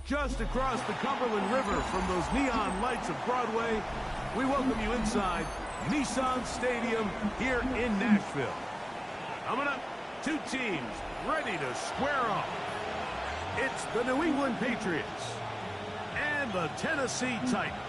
Just across the Cumberland River from those neon lights of Broadway, we welcome you inside Nissan Stadium here in Nashville. Coming up, two teams ready to square off. It's the New England Patriots and the Tennessee Titans.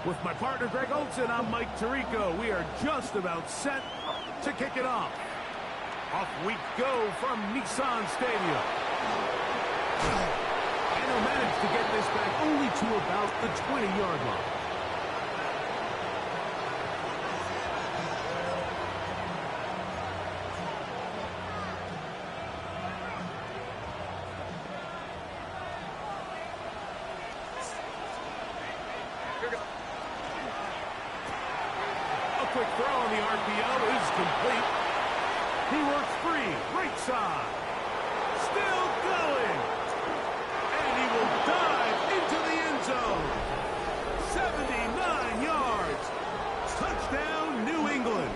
With my partner, Greg Olson, I'm Mike Tirico. We are just about set to kick it off. Off we go from Nissan Stadium. And he'll manage to get this back only to about the 20-yard line. Quick throw on the RPO is complete. He works free, right side. Still going. And he will dive into the end zone. 79 yards. Touchdown, New England.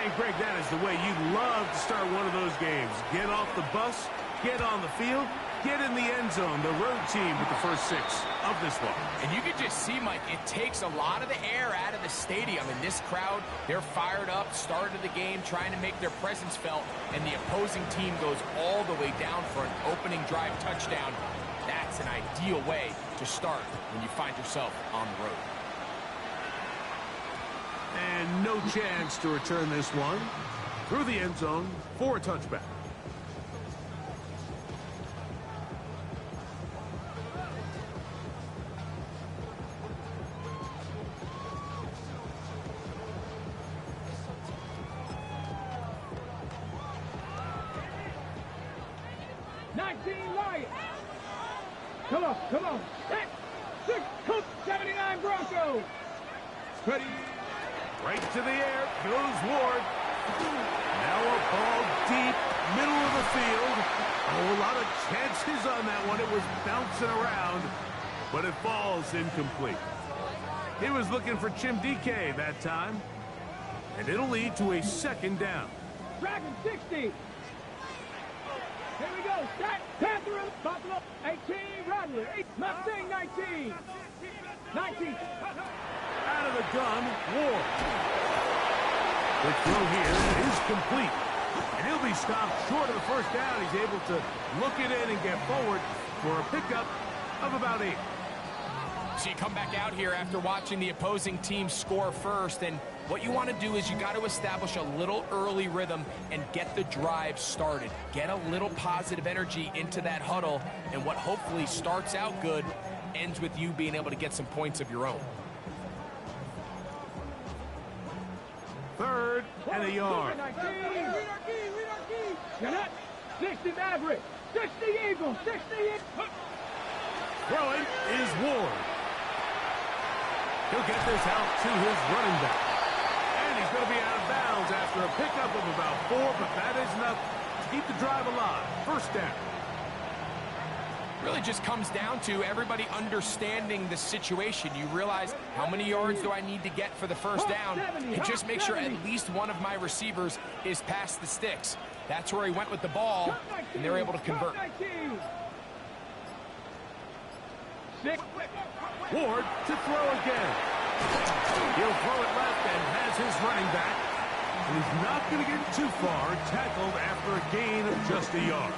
And Greg, that is the way you'd love to start one of those games. Get off the bus, get on the field, get in the end zone. The road team with the first 6 of this one. And you can just see, Mike, it takes a lot of the air out of the stadium. And this crowd, they're fired up, started the game, trying to make their presence felt. And the opposing team goes all the way down for an opening drive touchdown. That's an ideal way to start when you find yourself on the road. And no chance to return this one through the end zone for a touchback. Come on. 6, 79 Broncos. Ready. Right to the air goes Ward. Now a ball deep, middle of the field. Oh, a lot of chances on that one. It was bouncing around, but it falls incomplete. He was looking for Chim DK that time, and it'll lead to a second down. Dragon 60. Here we go. Set. Panther. Buffalo. 18. Rattler. 8. Mustang 19. 19. Out of the gun, Ward. The throw here is complete. And he'll be stopped short of the first down. He's able to look it in and get forward for a pickup of about 8. So you come back out here after watching the opposing team score first, and what you want to do is you got to establish a little early rhythm and get the drive started. Get a little positive energy into that huddle, and what hopefully starts out good ends with you being able to get some points of your own. 3rd and a yard. 60 Maverick. 60 Eagles. 60 Eagles. Throwing is Ward. He'll get this out to his running back. And he's going to be out of bounds after a pickup of about 4, but that is enough to keep the drive alive. First down. Really just comes down to everybody understanding the situation. You realize, how many yards do I need to get for the first down? And just make sure at least one of my receivers is past the sticks. That's where he went with the ball, and they're able to convert. Ward to throw again. He'll throw it left and has his running back. And he's not going to get too far, tackled after a gain of just a yard.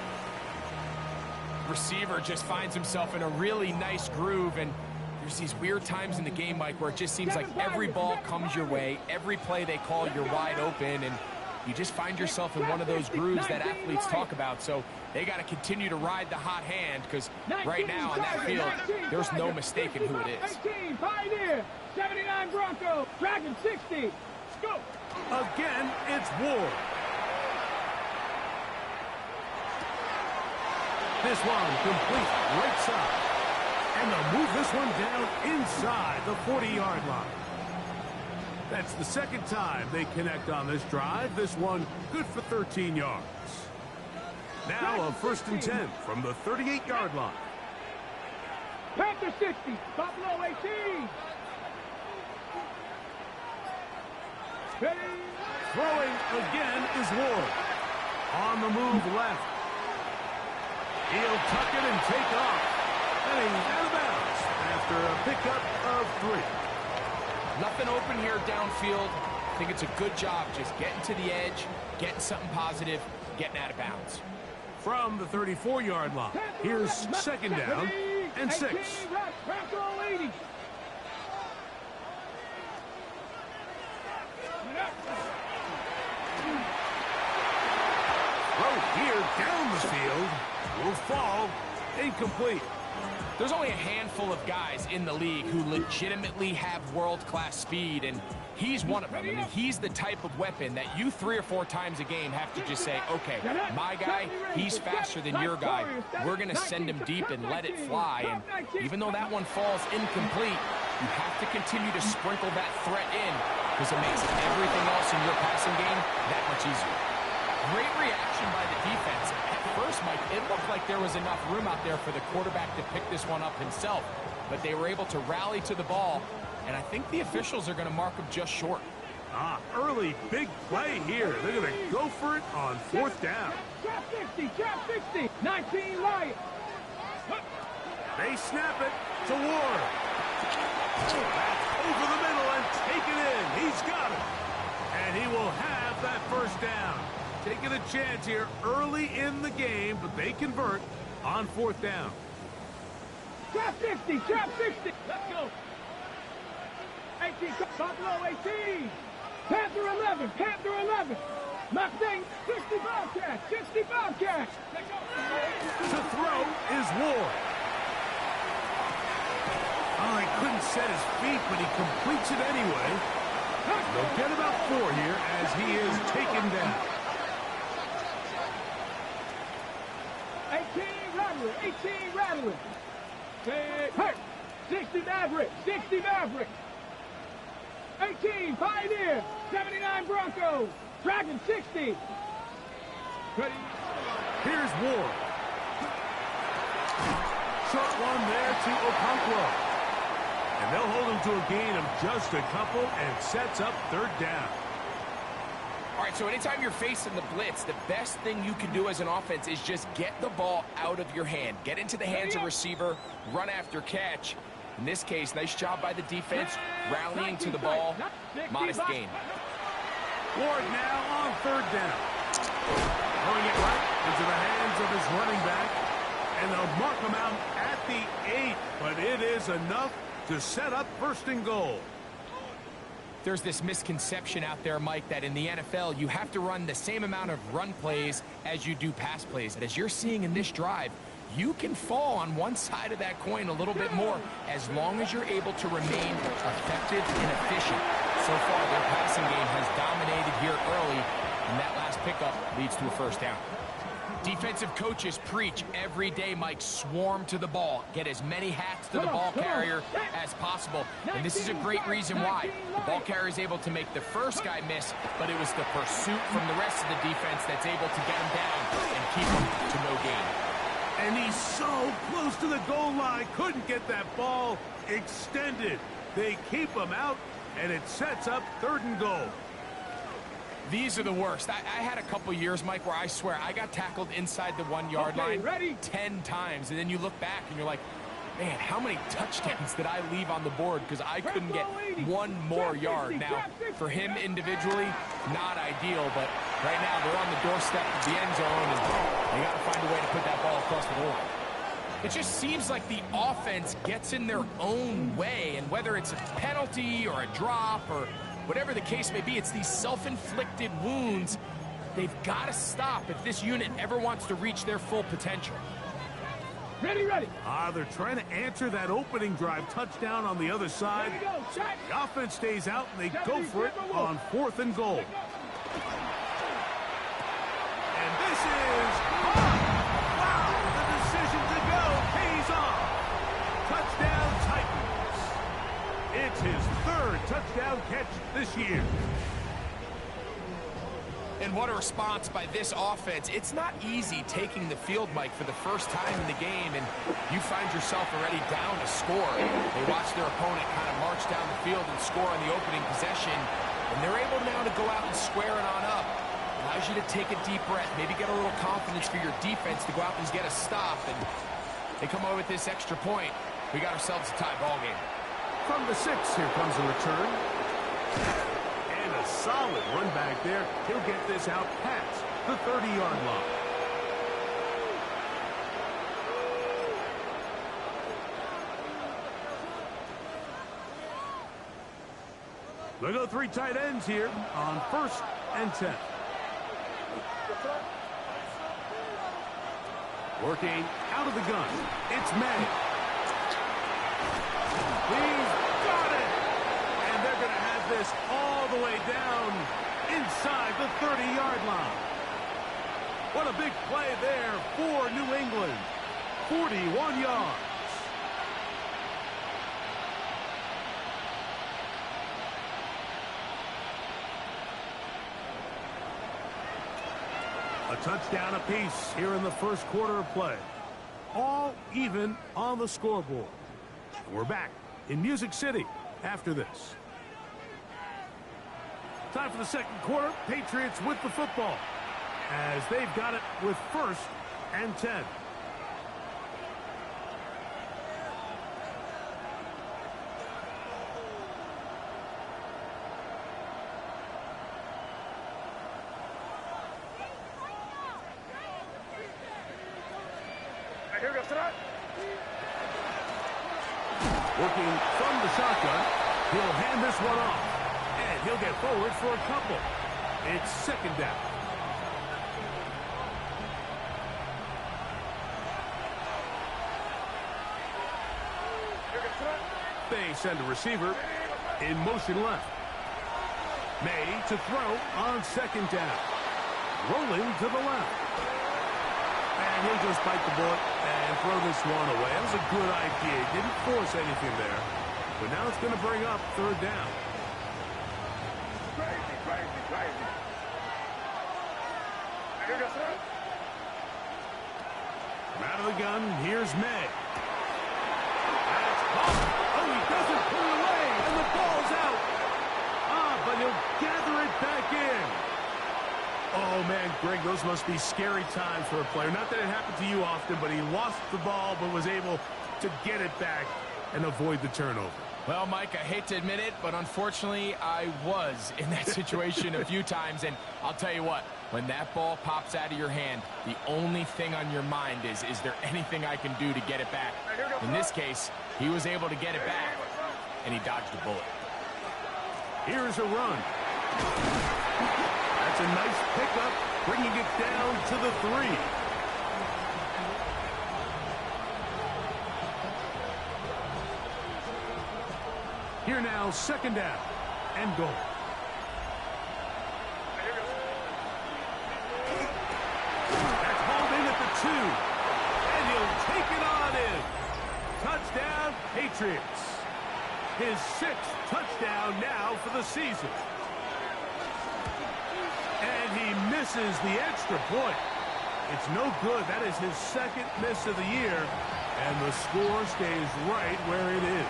Receiver just finds himself in a really nice groove, and there's these weird times in the game, Mike, where it just seems like every ball comes your way, every play they call, you're wide open, and you just find yourself in one of those grooves that athletes talk about. So they got to continue to ride the hot hand, because right now on that field, there's no mistaking who it is. 18, Pioneer, 79 Broncos, Dragon 60. Let's go. Again, it's Ward. This one complete right side. And they'll move this one down inside the 40-yard line. That's the second time they connect on this drive. This one good for 13 yards. Now a 1st and 10 from the 38-yard line. Panther 60, Buffalo 18. Ready. Throwing again is Ward. On the move left. He'll tuck it and take off. Heading out of bounds after a pickup of 3. Nothing open here downfield. I think it's a good job just getting to the edge, getting something positive, getting out of bounds. From the 34-yard line, here's 2nd down and 6. Bronco 80. Throw here down the field will fall incomplete. There's only a handful of guys in the league who legitimately have world-class speed, and he's one of them. I mean, he's the type of weapon that you 3 or 4 times a game have to just say, okay, my guy, he's faster than your guy. We're going to send him deep and let it fly. And even though that one falls incomplete, you have to continue to sprinkle that threat in because it makes everything else in your passing game that much easier. Great reaction by the defense. At first, Mike, it looked like there was enough room out there for the quarterback to pick this one up himself, but they were able to rally to the ball, and I think the officials are going to mark him just short. Early big play here. They're going to go for it on 4th down. Trap 60, 19 Lions. They snap it to Ward. That's over the middle and taken in. He's got it. And he will have that 1st down. Taking a chance here early in the game, but they convert on 4th down. Trap 60, let's go. 18, Buffalo 18. Panther 11. Mustang 60 Bobcats. Let's go. To throw is Ward. Oh, he couldn't set his feet, but he completes it anyway. They'll get about 4 here as he is taken down. 18 rattling. Hey, 60 Maverick. 18 Pioneer. 79 Broncos. Dragon 60. Ready. Here's Ward. Short one there to Okonkwo. And they'll hold him to a gain of just a couple and sets up 3rd down. All right, so anytime you're facing the blitz, the best thing you can do as an offense is just get the ball out of your hand. Get into the hands of receiver, run after catch. In this case, nice job by the defense, rallying to the ball. Modest gain. Ward now on 3rd down. Throwing it right into the hands of his running back. And they'll mark him out at the 8. But it is enough to set up 1st and goal. There's this misconception out there, Mike, that in the NFL, you have to run the same amount of run plays as you do pass plays. And as you're seeing in this drive, you can fall on one side of that coin a little bit more as long as you're able to remain effective and efficient. So far, their passing game has dominated here early, and that last pickup leads to a 1st down. Defensive coaches preach every day, Mike, swarm to the ball. Get as many hats to the ball carrier as possible. And this is a great reason why. The ball carrier is able to make the first guy miss, but it was the pursuit from the rest of the defense that's able to get him down and keep him to no gain. And he's so close to the goal line. Couldn't get that ball extended. They keep him out, and it sets up 3rd and goal. These are the worst. I had a couple years, Mike, where I swear I got tackled inside the 1-yard line 10 times. And then you look back and you're like, man, how many touchdowns did I leave on the board because I couldn't get one more yard? Now, for him individually, not ideal, but right now they're on the doorstep of the end zone, and they got to find a way to put that ball across the goal line. It just seems like the offense gets in their own way, and whether it's a penalty or a drop or whatever the case may be, it's these self-inflicted wounds. They've got to stop if this unit ever wants to reach their full potential. Ready. They're trying to answer that opening drive touchdown on the other side. The offense stays out, and they go for it on 4th and goal. And this is wow! The decision to go pays off. Touchdown Titans. It's his 3rd third touchdown catch this year. And what a response by this offense. It's not easy taking the field, Mike, for the first time in the game, and you find yourself already down a score. They watch their opponent kind of march down the field and score on the opening possession, and they're able now to go out and square it on up. Allows you to take a deep breath, maybe get a little confidence for your defense to go out and get a stop, and they come away with this extra point. We got ourselves a tie ball game. From the 6, here comes a return. And a solid run back there. He'll get this out past the 30-yard line. They go 3 tight ends here on 1st and 10. Working out of the gun. It's May. He's got it! And they're going to have this all the way down inside the 30-yard line. What a big play there for New England. 41 yards. A touchdown apiece here in the first quarter of play. All even on the scoreboard. We're back in Music City after this. Time for the second quarter. Patriots with the football as they've got it with 1st and 10. Working from the shotgun, he'll hand this one off, and he'll get forward for a couple. It's 2nd down. They send a receiver in motion left. May to throw on 2nd down. Rolling to the left. And he'll just bite the bullet and throw this one away. That was a good idea. He didn't force anything there. But now it's going to bring up 3rd down. From out of the gun, here's May. That's caught. Oh, he doesn't put it away, and the ball's out. But he'll gather it back in. Oh, man, Greg, those must be scary times for a player. Not that it happened to you often, but he lost the ball but was able to get it back and avoid the turnover. Well, Mike, I hate to admit it, but unfortunately, I was in that situation a few times. And I'll tell you what, when that ball pops out of your hand, the only thing on your mind is there anything I can do to get it back? In this case, he was able to get it back, and he dodged a bullet. Here's a run. That's a nice pickup, bringing it down to the 3. Here now, 2nd down and goal. That's hauled in at the 2. And he'll take it on in. Touchdown, Patriots. His 6th touchdown now for the season. And he misses the extra point. It's no good. That is his 2nd miss of the year. And the score stays right where it is.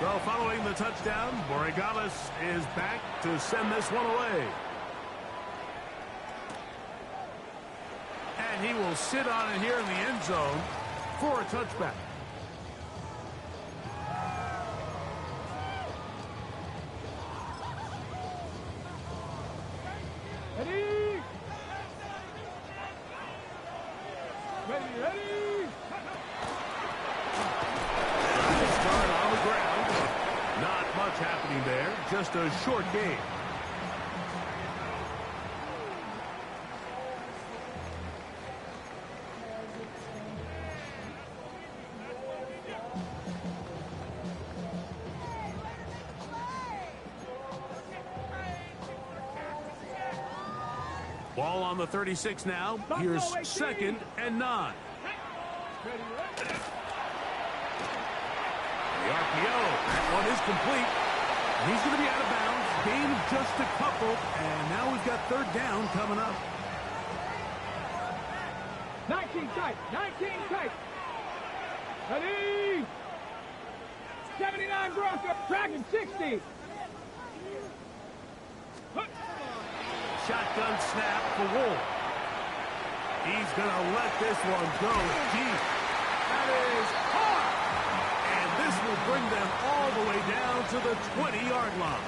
So following the touchdown, Borregales is back to send this one away. And he will sit on it here in the end zone for a touchback. Ready? Ready? Start on the ground. Not much happening there. Just a short game. Ball on the 36 now. Here's 2nd and 9. The RPO. is complete. He's going to be out of bounds. Gain of just a couple. And now we've got third down coming up. 19 tight. 19 tight. Ready. 79 Bronco. Dragon 60. Shotgun snap for Wolf. He's going to let this one go deep. That is hard. And this will bring them all the way down to the 20-yard line.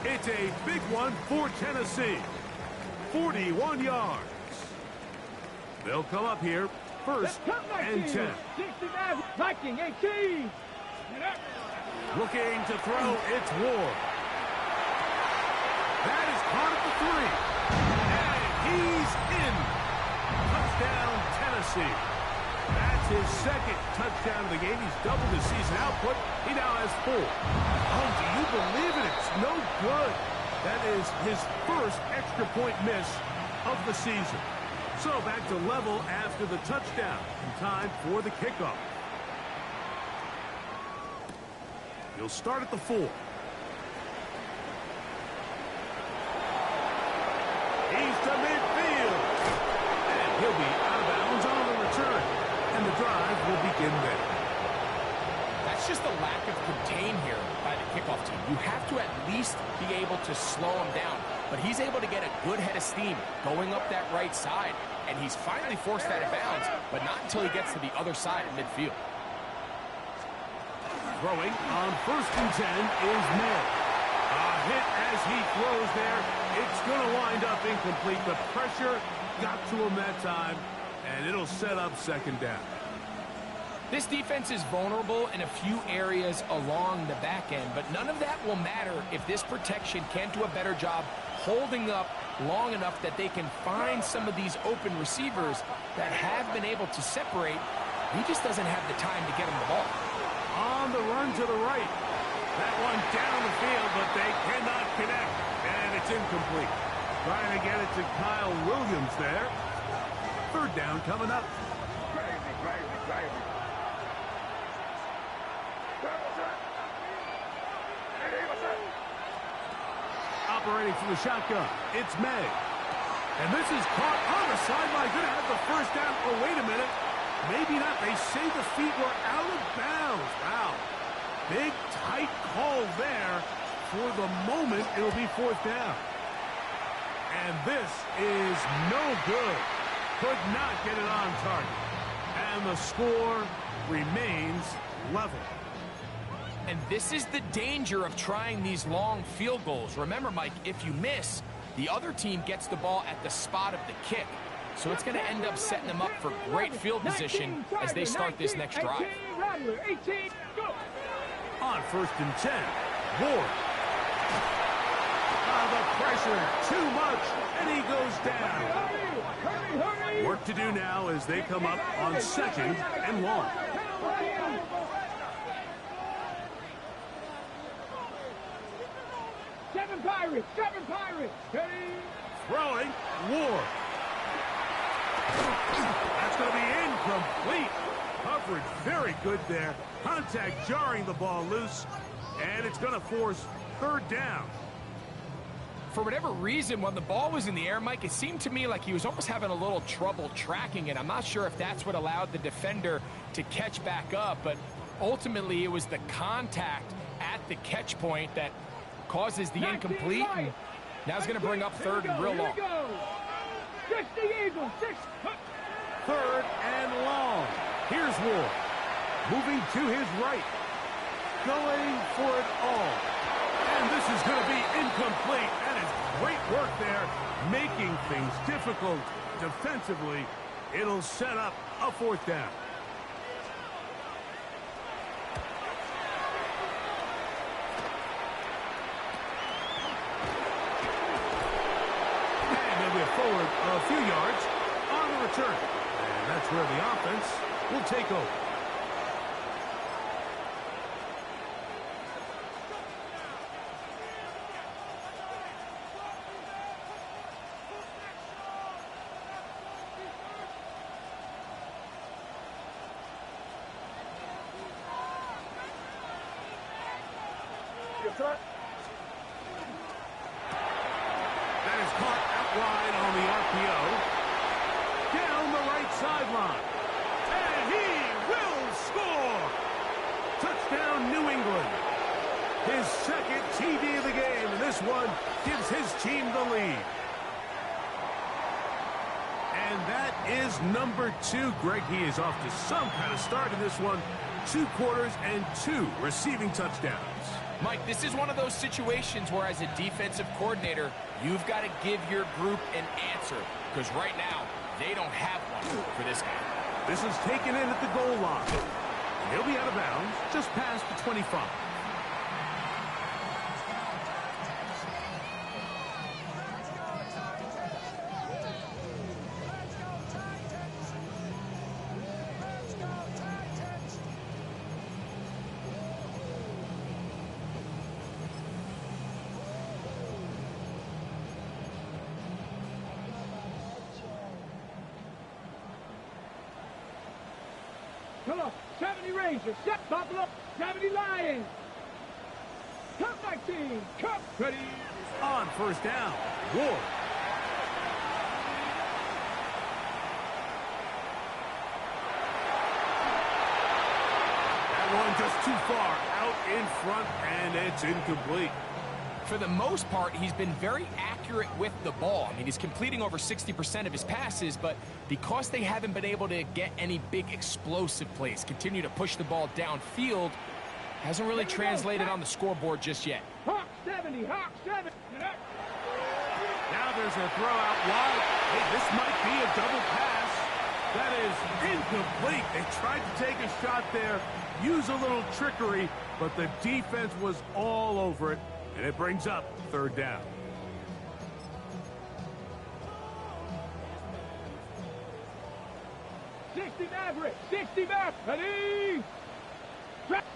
It's a big one for Tennessee. 41 yards. They'll come up here first and 10. 69 Viking 18. Looking to throw, it's Ward. That is caught at the 3. And he's in. Touchdown, Tennessee. That's his second touchdown of the game. He's doubled his season output. He now has 4. Oh, do you believe it? It's no good. That is his first extra point miss of the season. So back to level after the touchdown. And time for the kickoff. He'll start at the 4. He's to midfield. And he'll be out of bounds on the return. And the drive will begin there. That's just a lack of contain here by the kickoff team. You have to at least be able to slow him down. But he's able to get a good head of steam going up that right side. And he's finally forced that in bounds, but not until he gets to the other side of midfield. Throwing on first and 10 is May. A hit as he throws there. It's going to wind up incomplete. The pressure got to him that time, and it'll set up second down. This defense is vulnerable in a few areas along the back end, but none of that will matter if this protection can't do a better job holding up long enough that they can find some of these open receivers that have been able to separate. He just doesn't have the time to get him the ball. On the run to the right. That one down the field, but they cannot connect, and it's incomplete. Trying to get it to Kyle Williams there. Third down coming up. Operating from the shotgun, it's May. And this is caught on the sideline. Going to have the first down. Oh, wait a minute. Maybe not. They say the feet were out of bounds. Wow. Big, tight call there. For the moment, it'll be fourth down. And this is no good. Could not get it on target. And the score remains level. And this is the danger of trying these long field goals. Remember, Mike, if you miss, the other team gets the ball at the spot of the kick. So it's going to end up setting them up for great field position as they start this next drive. On first and 10, Ward. The pressure, too much, and he goes down. Work to do now as they come up on second and long. Seven Pirates. Ready. Throwing, Ward. That's going to be incomplete. Coverage very good there. Contact jarring the ball loose, and it's going to force third down. For whatever reason, when the ball was in the air, Mike, it seemed to me like he was almost having a little trouble tracking it. I'm not sure if that's what allowed the defender to catch back up, but ultimately it was the contact at the catch point that causes the incomplete. And now it's going to bring up third and real long. 60 Eagles, 6. Third and long. Here's Ward. Moving to his right. Going for it all. And this is going to be incomplete. That is great work there, making things difficult defensively. It'll set up a fourth down. Forward a few yards on the return. And that's where the offense will take over. That is caught out wide on the RPO. Down the right sideline. And he will score! Touchdown, New England. His second TD of the game, and this one gives his team the lead. And that is number 2. Greg, he is off to some kind of start in this one. 2 quarters and 2 receiving touchdowns. Mike, this is one of those situations where as a defensive coordinator, you've got to give your group an answer. Because right now, they don't have one for this guy. This is taken in at the goal line. And he'll be out of bounds just past the 25. Come on, 70 Rangers, set Buffalo, 70 Lions. Come my team, come. Ready. On first down, Ward. That one just too far out in front, and it's incomplete. For the most part, he's been very accurate with the ball. I mean, he's completing over 60% of his passes, but because they haven't been able to get any big explosive plays, continue to push the ball downfield, hasn't really translated on the scoreboard just yet. Hawk 70, Hawk 70. Now there's a throw out wide. Hey, this might be a double pass. That is incomplete. They tried to take a shot there, use a little trickery, but the defense was all over it. And it brings up third down. Maverick, 60 Maverick, ready?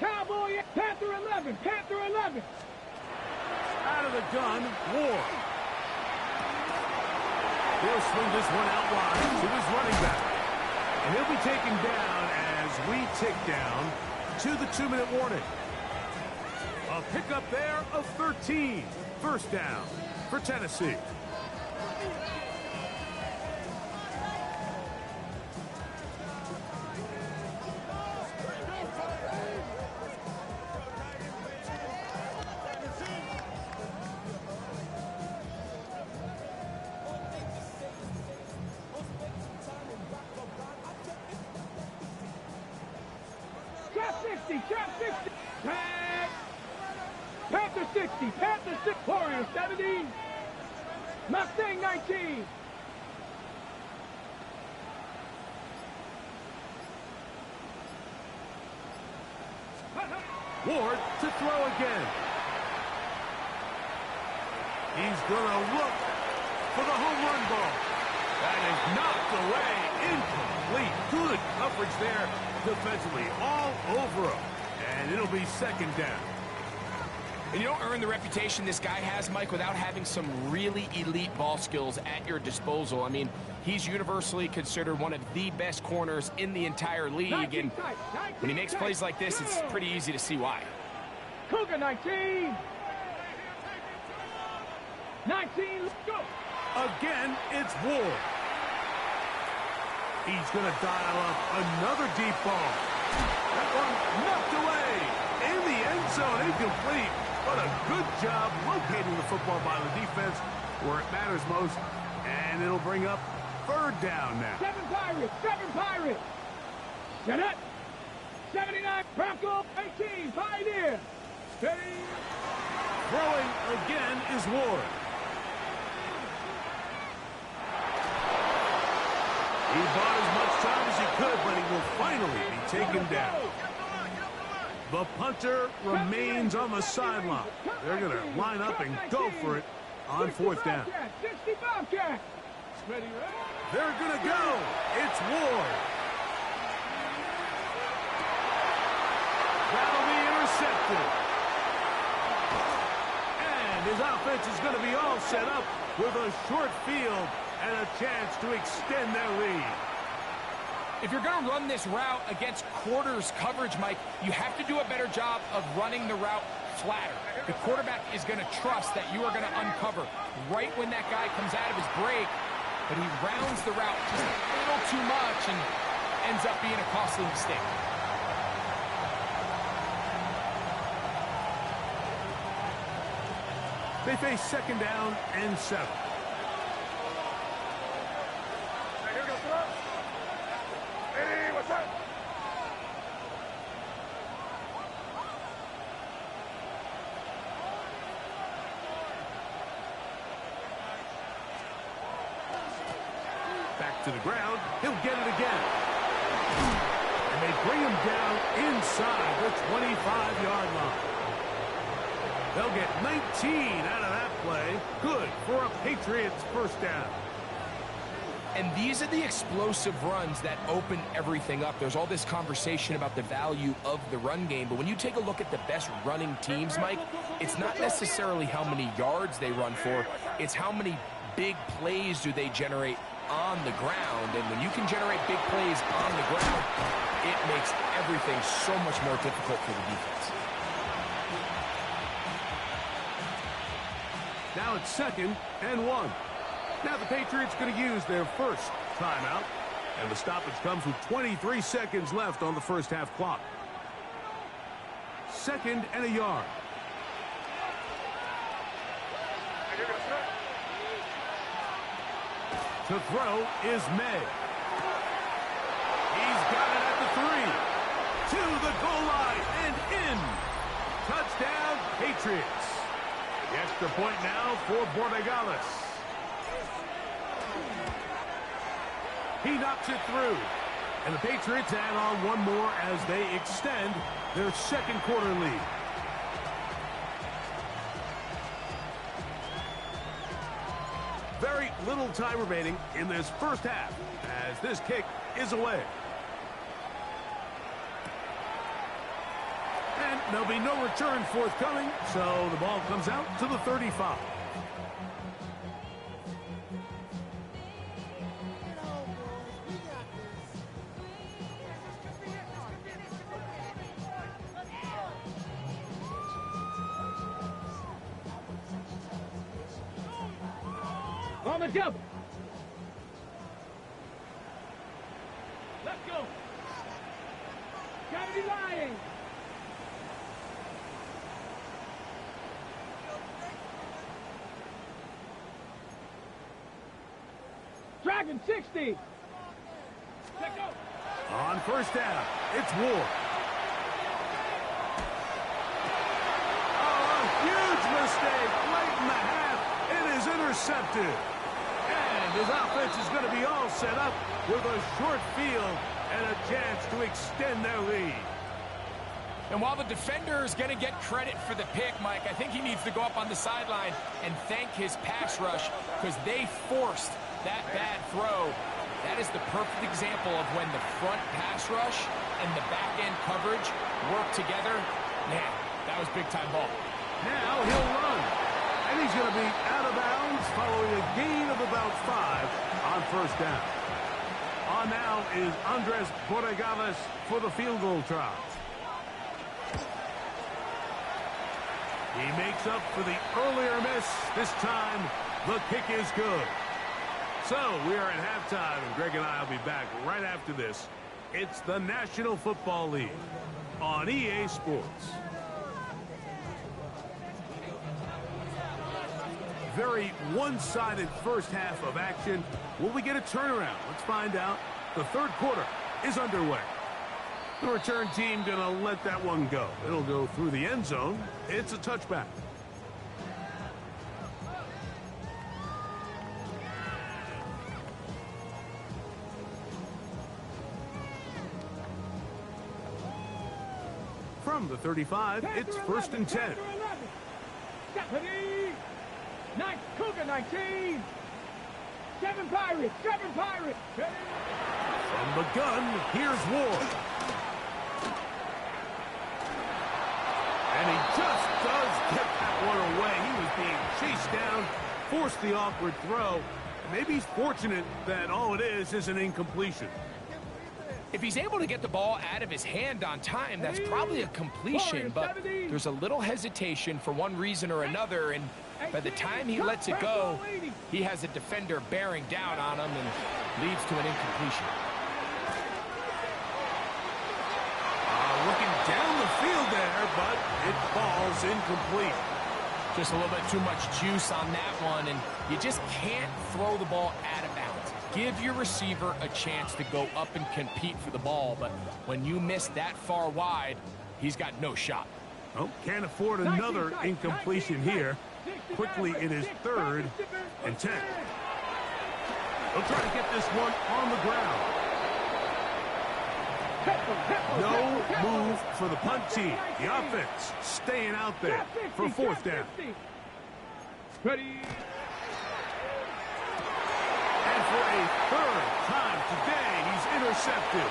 Cowboy, Panther 11, Panther 11. Out of the gun, Ward. He'll swing this one out wide to his running back. And he'll be taken down as we tick down to the 2-minute warning. A pickup there of 13. First down for Tennessee. Trap 60, trap 60. Tag. Panther 60, Panther 6, Warrior 70, Mustang 19. Ward to throw again. He's going to look for the home run ball. That is knocked away, incomplete. Good coverage there defensively, all over him. And it'll be second down. And you don't earn the reputation this guy has, Mike, without having some really elite ball skills at your disposal. I mean, he's universally considered one of the best corners in the entire league. And when he makes plays like this, it's pretty easy to see why. Cougar 19. 19, let's go. Again, it's Ward. He's going to dial up another deep ball. That one knocked away in the end zone, incomplete. But a good job locating the football by the defense where it matters most. And it'll bring up third down now. 7 Pirates, 7 Pirates. Set it. 79 Bronco, 18 Pioneer. Steady. Throwing again is Ward. He bought as much time as he could, but he will finally be taken down. The punter remains on the sideline. They're going to line up and go for it on fourth down. 60 Bobcat. They're going to go. It's Ward. That'll be intercepted. And his offense is going to be all set up with a short field and a chance to extend their lead. If you're going to run this route against quarters coverage, Mike, you have to do a better job of running the route flatter. The quarterback is going to trust that you are going to uncover right when that guy comes out of his break, but he rounds the route just a little too much and ends up being a costly mistake. They face second down and 7. Hey, what's up? Back to the ground. He'll get it again. And they bring him down inside the 25-yard line. They'll get 19 out of that play. Good for a Patriots first down. And these are the explosive runs that open everything up. There's all this conversation about the value of the run game, but when you take a look at the best running teams, Mike, it's not necessarily how many yards they run for, it's how many big plays do they generate on the ground. And when you can generate big plays on the ground, it makes everything so much more difficult for the defense. Now it's 2nd and 1. Now the Patriots going to use their first timeout. And the stoppage comes with 23 seconds left on the first half clock. 2nd and a yard. To throw is May. He's got it at the 3. To the goal line and in. Touchdown, Patriots. The extra point now for Borregales. He knocks it through. And the Patriots add on one more as they extend their second quarter lead. Very little time remaining in this first half as this kick is away. And there'll be no return forthcoming, so the ball comes out to the 35. On the jump. Let's go. Gotta be lying. Dragon 60. Let's go. On first down, it's Ward. Oh, a huge mistake late in the half. It is intercepted. And his offense is going to be all set up with a short field and a chance to extend their lead. And while the defender is going to get credit for the pick, Mike, I think he needs to go up on the sideline and thank his pass rush because they forced that bad throw. That is the perfect example of when the front pass rush and the back end coverage work together. Man, that was big-time ball. Now he'll run. And he's going to be out of bounds following a gain of about 5 on first down. On now is Andres Borregales for the field goal try. He makes up for the earlier miss. This time, the kick is good. So, we are at halftime, and Greg and I will be back right after this. It's the National Football League on EA Sports. Very one-sided first half of action. Will we get a turnaround? Let's find out. The third quarter is underway. The return team going to let that one go. It'll go through the end zone. It's a touchback. From the 35, it's 1st and 10. Stephanie! Nice Cougar 19! 7 Pirates! 7 Pirates! From the gun, here's Ward. And he just does get that one away. He was being chased down, forced the awkward throw. Maybe he's fortunate that all it is an incompletion. If he's able to get the ball out of his hand on time, that's probably a completion, but there's a little hesitation for one reason or another, and by the time he lets it go, he has a defender bearing down on him and leads to an incompletion. Looking down the field there, but it falls incomplete. Just a little bit too much juice on that one, and you just can't throw the ball out of bounds. Give your receiver a chance to go up and compete for the ball, but when you miss that far wide, he's got no shot. Oh, can't afford another incompletion here. Quickly in his 3rd and 10. He'll try to get this one on the ground. No move for the punt team. The offense staying out there for 4th down. Ready. And for a 3rd time today, he's intercepted.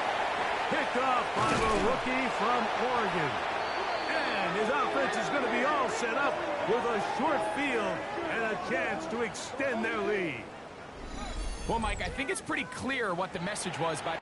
Picked up by the rookie from Oregon. And his offense is going to be all set up with a short field and a chance to extend their lead. Well, Mike, I think it's pretty clear what the message was by